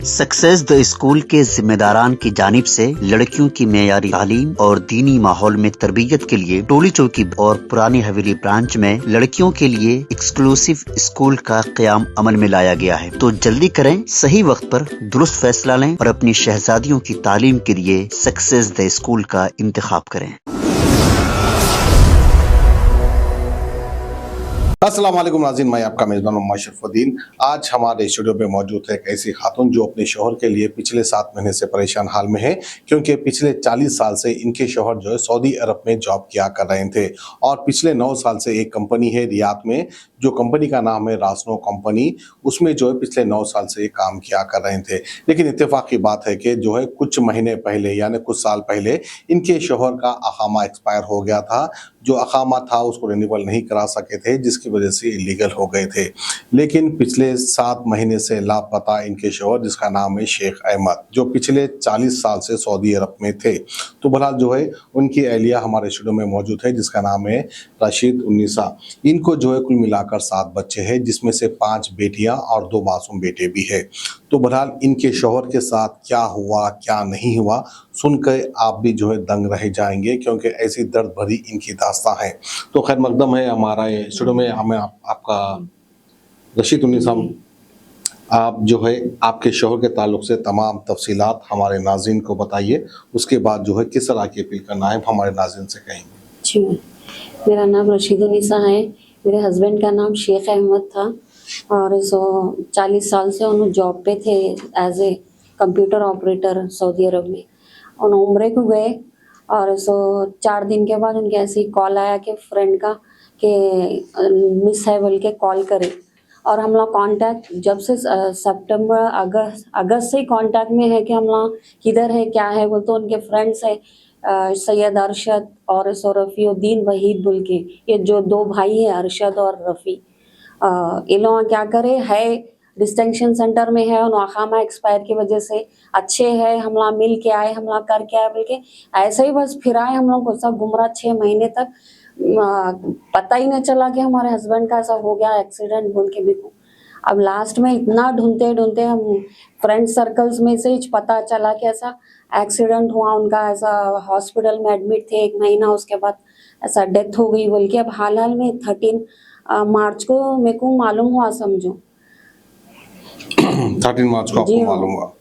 Success the school के जिम्मेदारान की जानिब से लड़कियों की मेयारी तालीम और दीनी माहौल में तरबियत के लिए टोली चौकी और पुरानी हवेली ब्रांच में लड़कियों के लिए एक्सक्लूसिव स्कूल का क़याम अमल में लाया गया है। तो जल्दी करें, सही वक्त पर दुरुस्त फैसला लें और अपनी शहजादियों की तालीम के लिए सक्सेस द स्कूल का इंतखाब करें। अस्सलाम वालेकुम नाज़रीन, मैं आपका मेज़बान मोहम्मद शरफुद्दीन। आज हमारे स्टूडियो में मौजूद है एक ऐसी खातून जो अपने शौहर के लिए पिछले 7 महीने से परेशान हाल में है, क्योंकि पिछले 40 साल से इनके शौहर जो है सऊदी अरब में जॉब किया कर रहे थे और पिछले 9 साल से एक कंपनी है रियाद में, जो कंपनी का नाम है रासनो कंपनी, उसमें जो है पिछले 9 साल से काम किया कर रहे थे। लेकिन इत्तेफाक की बात है कि जो है कुछ महीने पहले यानी कुछ साल पहले इनके शौहर का अकामा एक्सपायर हो गया था। जो अकामा था उसको रिन्यूअल नहीं करा सके थे, जिसकी वजह से इलीगल हो गए थे। लेकिन पिछले 7 महीने से लापता इनके शौहर, जिसका नाम है शेख अहमद, जो पिछले 40 साल से सऊदी अरब में थे। तो बहरहाल जो है उनकी एहलिया हमारे स्टूडियो में मौजूद है, जिसका नाम है रशीद उन्नीसा। इनको जो है कुल मिलाकर 7 बच्चे हैं, जिसमें से 5 बेटियां और 2 मासूम बेटे भी है। तो बहरहाल इनके शौहर के साथ क्या हुआ क्या नहीं हुआ सुनकर आप भी जो है दंग रह जाएंगे, क्योंकि ऐसी दर्द भरी इनकी दास्तां है। तो खैर मकदम है हमारा स्टूडियो में, हमें आपका रशीद उन्नीसा, आप जो है आपके शौहर के ताल्लुक से तमाम तफसीलात हमारे नाज़रीन को बताइए। उसके बाद जो है किस तरह की अपील करना है हमारे नाज़रीन से कहेंगे। जी, मेरा नाम रशीद उन्नीसा है। मेरे हस्बैंड का नाम शेख अहमद था और 40 साल से उन्होंने जॉब पे थे एज ए कंप्यूटर ऑपरेटर सऊदी अरब में। उन्होंने उम्रे को गए और 4 दिन के बाद उनके ऐसे ही कॉल आया कि फ्रेंड का कि मिस है बोल के कॉल करे। और हम लोग कांटेक्ट जब से सितंबर अगस्त से कांटेक्ट में है कि हम लोग किधर है क्या है बोल, तो उनके फ्रेंड्स है सैयद अरशद और रफ़ीउद्दीन वहीद बोल के, ये जो 2 भाई हैं अरशद और रफ़ी, ये लोग क्या करे है डिस्टेंशन सेंटर में है। और अकामा एक्सपायर की वजह से अच्छे है, हम लोग मिल के आए, हम लोग करके आए बोल के ऐसे ही बस फिर आए। हम लोग को सब गुमराह 6 महीने तक पता ही नहीं चला कि हमारे हस्बैंड का ऐसा हो गया एक्सीडेंट बोल के भी। अब लास्ट में इतना ढूंढते ढूंढते हम फ्रेंड सर्कल्स में से पता चला कि ऐसा एक्सीडेंट हुआ उनका, ऐसा हॉस्पिटल में एडमिट थे 1 महीना, उसके बाद ऐसा डेथ हो गई बोल के। अब हाल में 13 मार्च को मेरे को मालूम हुआ, समझो 13 मार्च को आपको मालूम हुआ।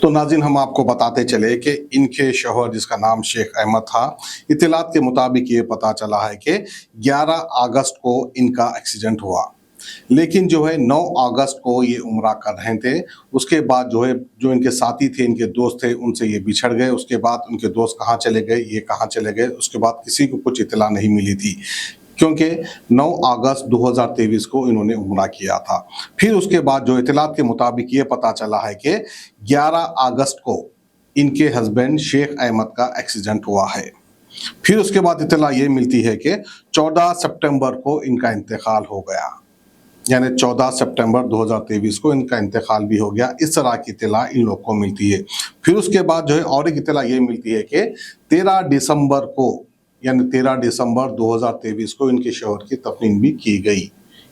तो नाज़रीन, हम आपको बताते चले कि इनके शौहर, जिसका नाम शेख अहमद था, इत्तलात के मुताबिक ये पता चला है कि 11 अगस्त को इनका एक्सीडेंट हुआ। लेकिन जो है 9 अगस्त को ये उम्रा कर रहे थे। उसके बाद जो है जो इनके साथी थे, इनके दोस्त थे, उनसे ये बिछड़ गए। उसके बाद उनके दोस्त कहाँ चले गए, ये कहाँ चले गए, उसके बाद किसी को कुछ इत्तला नहीं मिली थी, क्योंकि 9 अगस्त 2023 को इन्होंने उम्रा किया था। फिर उसके बाद जो इत्तलात के मुताबिक ये पता चला है कि 11 अगस्त को इनके हस्बैंड शेख अहमद का एक्सीडेंट हुआ है। फिर उसके बाद इत्तला ये मिलती है कि 14 सितंबर को इनका इंतकाल हो गया, यानी 14 सितंबर 2023 को इनका इंतकाल भी हो गया। इस तरह की इत्तला इन लोग को मिलती है। फिर उसके बाद जो है और एक इत्तला ये मिलती है कि 13 दिसंबर को, यानी 13 दिसंबर 2023 को इनके शौहर की तफनीन भी की गई,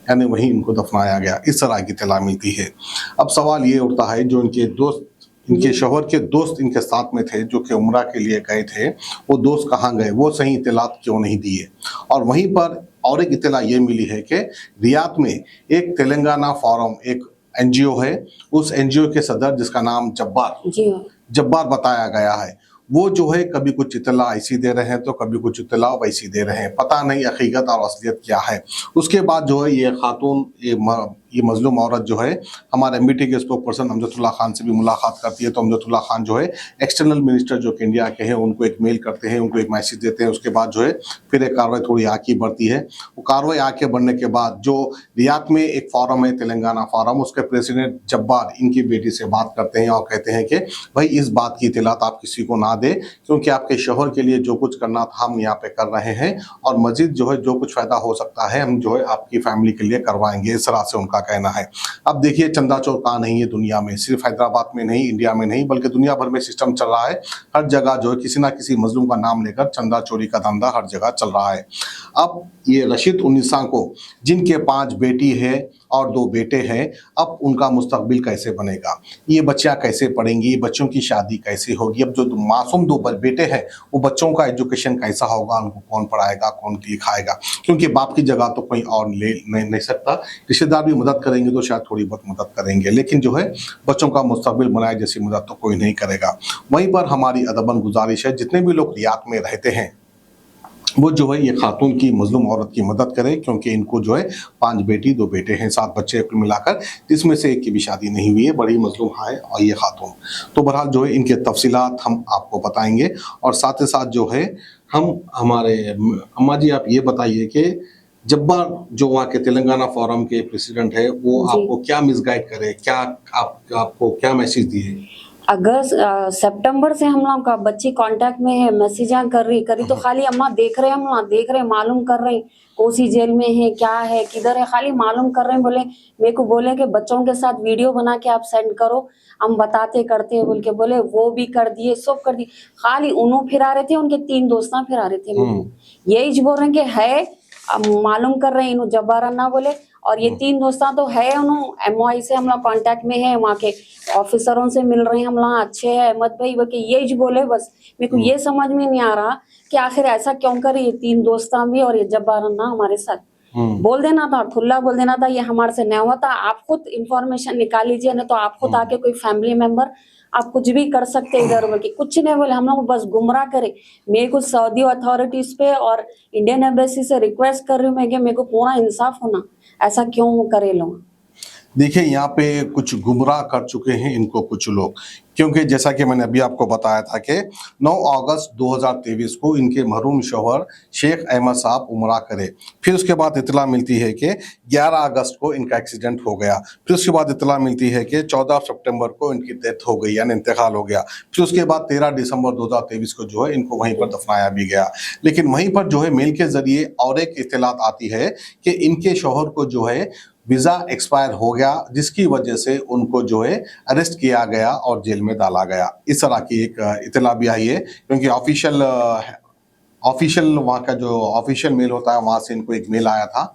यानी वहीं इनको दफनाया गया। इस तरह की इत्तला मिलती है। अब सवाल ये उठता है, जो इनके दोस्त, इनके शौहर के दोस्त इनके साथ में थे, जो कि उम्रा के लिए गए थे, वो दोस्त कहाँ गए, वो सही इत्तलात क्यों नहीं दिए। और वहीं पर और एक इत्तला ये मिली है कि रियाद में एक तेलंगाना फोरम, एक NGO है, उस NGO के सदर, जिसका नाम जब्बार बताया गया है, वो जो है कभी कुछ इत्तला ऐसी दे रहे हैं तो कभी कुछ इत्तला वैसी दे रहे हैं। पता नहीं हकीकत और असलियत क्या है। उसके बाद जो है ये खातून, ये मजलूम औरत जो है हमारे MBT के स्पोक पर्सन अमजदुल्ला खान से भी मुलाकात करती है। तो अमजदुल्ला खान जो है एक्सटर्नल मिनिस्टर जो कि इंडिया के हैं, उनको एक मेल करते हैं, उनको एक मैसेज देते हैं। उसके बाद जो है फिर एक कार्रवाई थोड़ी आगे बढ़ती है। वो कार्रवाई आगे बढ़ने के बाद जो रियाद में एक फोरम है, तेलंगाना फोरम, उसके प्रेसिडेंट जब्बार इनकी बेटी से बात करते हैं और कहते हैं कि भाई इस बात की इत्तलात आप किसी को ना दे, क्योंकि आपके शौहर के लिए जो कुछ करना था हम यहाँ पे कर रहे हैं, और मजीद जो है जो कुछ फायदा हो सकता है हम जो है आपकी फैमिली के लिए करवाएंगे। इस तरह से उनका कहना है। अब देखिए, चंदा चोर कहाँ नहीं है दुनिया में, सिर्फ हैदराबाद में नहीं, इंडिया में नहीं, बल्कि दुनिया भर में सिस्टम चल रहा है। हर जगह जो है किसी ना किसी मजलूम का नाम लेकर चंदा चोरी का धंधा हर जगह चल रहा है। अब ये रशीद उन्नीसा को, जिनके 5 बेटी है और 2 बेटे हैं, अब उनका मुस्तकबिल कैसे बनेगा, ये बच्चियां कैसे पढ़ेंगी, बच्चों की शादी कैसे होगी। अब जो मासूम 2 बेटे हैं वो बच्चों का एजुकेशन कैसा होगा, उनको कौन पढ़ाएगा, कौन लिखाएगा, क्योंकि बाप की जगह तो कोई और ले नहीं सकता। रिश्तेदार भी मदद करेंगे तो शायद थोड़ी बहुत मदद करेंगे, लेकिन जो है बच्चों का मुस्तकबिल बनाए जैसी मदद तो कोई नहीं करेगा। वहीं पर हमारी अदबन गुजारिश है, जितने भी लोग रियाद में रहते हैं वो जो है ये खातून की मजलूम औरत की मदद करें, क्योंकि इनको जो है 5 बेटी 2 बेटे हैं, 7 बच्चे कुल मिलाकर, जिसमें से एक की भी शादी नहीं हुई है। बड़ी मजलूम है और ये खातून, तो बहरहाल जो है इनके तफसीलात हम आपको बताएंगे। और साथ ही साथ जो है हम हमारे अम्मा जी आप ये बताइए कि जब्बार जो वहाँ के तेलंगाना फोरम के प्रेसिडेंट है वो आपको क्या मिसगाइड करे, क्या आपको क्या मैसेज दिए? अगस्त सितंबर से हम लोग का बच्ची कांटेक्ट में है, मैसेज कर रही तो खाली अम्मा देख रहे हैं, हम लोग देख रहे हैं, मालूम कर रहे हैं कोसी जेल में है, क्या है, किधर है, खाली मालूम कर रहे हैं। बोले मेरे को बोले कि बच्चों के साथ वीडियो बना के आप सेंड करो, हम बताते करते हैं बोल के बोले, वो भी कर दिए, सब कर दिए। खाली उन्हों फिरा रहे थे, उनके 3 दोस्ता फिरा रहे थे। यही बोल रहे हैं कि है, अब मालूम कर रहे हैं, इन्हों जब्बारा ना बोले। और ये 3 दोस्ता तो है, उन्होंने MOI से हम लोग कांटेक्ट में है, वहाँ के ऑफिसरों से मिल रहे हैं हम लोग, अच्छे हैं अहमद भाई बोल के यही बोले। बस मेरे को ये समझ में नहीं आ रहा कि आखिर ऐसा क्यों करे ये 3 दोस्ता भी और ये जब्बारा ना हमारे साथ। बोल देना था, खुला बोल देना था, ये हमारे से नहीं हुआ था, आप खुद इंफॉर्मेशन निकाल लीजिए, नहीं तो आप खुद आके कोई फैमिली मेंबर आप कुछ भी कर सकते इधर बोल के। कुछ नहीं बोले, हम लोग बस गुमराह करे। मेरे को सऊदी अथॉरिटीज पे और इंडियन एम्बेसी से रिक्वेस्ट कर रही हूँ मैं कि मेरे को पूरा इंसाफ होना, ऐसा क्यों करे लोग। देखिए यहाँ पे कुछ गुमराह कर चुके हैं इनको कुछ लोग, क्योंकि जैसा कि मैंने अभी आपको बताया था कि 9 अगस्त 2023 को इनके मरहूम शौहर शेख अहमद साहब उमरा करे। फिर उसके बाद इतला मिलती है कि 11 अगस्त को इनका एक्सीडेंट हो गया। फिर उसके बाद इतला मिलती है कि 14 सितंबर को इनकी डेथ हो गई, यानी इंतकाल हो गया। फिर उसके बाद 13 दिसंबर 2023 को जो है इनको वहीं पर दफनाया भी गया। लेकिन वहीं पर जो है मेल के जरिए और एक इत्तलात आती है कि इनके शौहर को जो है वीज़ा एक्सपायर हो गया, जिसकी वजह से उनको जो है अरेस्ट किया गया और जेल में डाला गया। इस तरह की एक इतला भी आई है, क्योंकि ऑफिशियल वहाँ का जो ऑफिशियल मेल होता है वहाँ से इनको एक मेल आया था।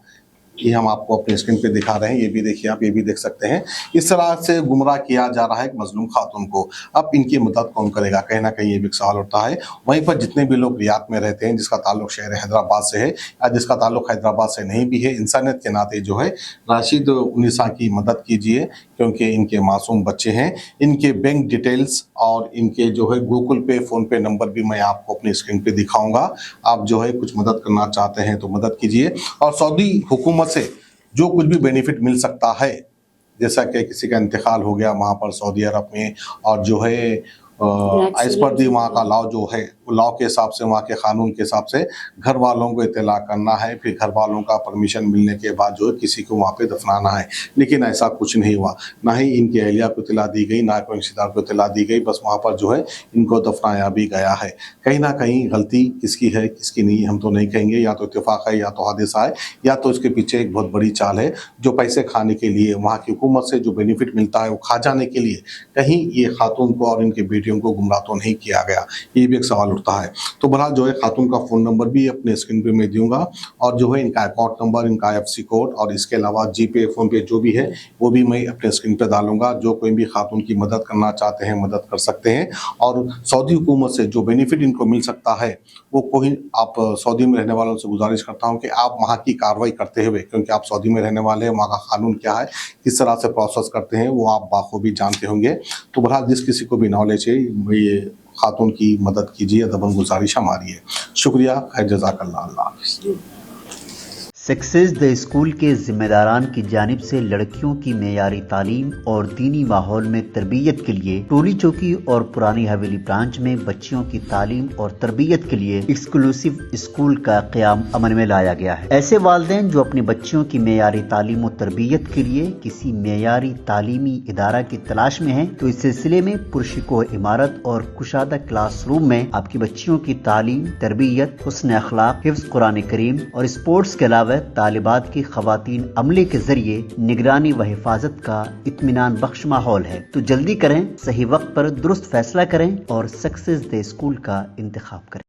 ये हम आपको अपने स्क्रीन पे दिखा रहे हैं, ये भी देखिए आप, ये भी देख सकते हैं। इस तरह से गुमराह किया जा रहा है एक मजलूम खातून को। अब इनकी मदद कौन करेगा, कहीं ना कहीं ये भी सवाल उठता है। वहीं पर जितने भी लोग रियाद में रहते हैं, जिसका ताल्लुक शहर हैदराबाद से है या जिसका ताल्लुक हैदराबाद से नहीं भी है, इंसानियत के नाते जो है राशिद उन्नीसा की मदद कीजिए, क्योंकि इनके मासूम बच्चे हैं। इनके बैंक डिटेल्स और इनके जो है गूगल पे, फ़ोन पे नंबर भी मैं आपको अपनी स्क्रीन पे दिखाऊंगा। आप जो है कुछ मदद करना चाहते हैं तो मदद कीजिए। और सऊदी हुकूमत से जो कुछ भी बेनिफिट मिल सकता है, जैसा कि किसी का इंतकाल हो गया वहाँ पर सऊदी अरब में, और जो है एज पर दी वहाँ का लॉ जो है, लॉ के हिसाब से, वहाँ के कानून के हिसाब से घर वालों को इत्तला करना है, फिर घर वालों का परमिशन मिलने के बाद जो है किसी को वहाँ पे दफनाना है। लेकिन ऐसा कुछ नहीं हुआ, ना ही इनकी अहलिया को इत्तला दी गई, ना कोई रिश्तेदार को इत्तला दी गई, बस वहाँ पर जो है इनको दफनाया भी गया है। कहीं ना कहीं गलती किसकी है किसकी नहीं हम तो नहीं कहेंगे, या तो इत्तेफाक है, या तो हादिसा है, या तो इसके पीछे एक बहुत बड़ी चाल है, जो पैसे खाने के लिए, वहाँ की हुकूमत से जो बेनिफिट मिलता है वो खा जाने के लिए कहीं ये खातून को और इनके बेटियों को गुमराह तो नहीं किया गया, ये भी एक सवाल उठता है। तो बहरहाल जो है खातून का फ़ोन नंबर भी अपने स्क्रीन पे मैं दूंगा, और जो है इनका अकाउंट नंबर, इनका IFSC कोड, और इसके अलावा GPay, फ़ोन पे जो भी है वो भी मैं अपने स्क्रीन पे डालूंगा। जो कोई भी खातून की मदद करना चाहते हैं मदद कर सकते हैं। और सऊदी हुकूमत से जो बेनिफिट इनको मिल सकता है वो कोई, आप सऊदी में रहने वालों से गुजारिश करता हूँ कि आप वहाँ की कार्रवाई करते हुए, क्योंकि आप सऊदी में रहने वाले हैं, वहाँ का कानून क्या है, किस तरह से प्रोसेस करते हैं, वो आप बाखूबी जानते होंगे। तो बहरहाल जिस किसी को भी नॉलेज है ये खातून की मदद कीजिए, अदबन गुजारिश हमारी है। शुक्रिया, खैर जज़ाकल्लाह, अल्लाह हाफ़िज़। सक्सेस द स्कूल के जिम्मेदारान की जानिब से लड़कियों की मेयारी तालीम और दीनी माहौल में तरबियत के लिए टोली चौकी और पुरानी हवेली ब्रांच में बच्चियों की तालीम और तरबियत के लिए एक्सक्लूसिव स्कूल का क़याम अमल में लाया गया है। ऐसे वालिदैन जो अपने बच्चियों की मेयारी तालीम और तरबियत के लिए किसी मेयारी तालीमी इदारा की तलाश में हैं, तो इस सिलसिले में पुरशिको इमारत और कुशादा क्लासरूम में आपकी बच्चियों की तालीम, तरबियत, हुस्न अखलाक, हिफ्ज़ कुरान करीम और स्पोर्ट्स के अलावा तालिबात की खवातीन अमले के जरिए निगरानी व हिफाजत का इत्मीनान बख्श माहौल है। तो जल्दी करें, सही वक्त पर दुरुस्त फैसला करें और सक्सेस द स्कूल का इंतखाब करें।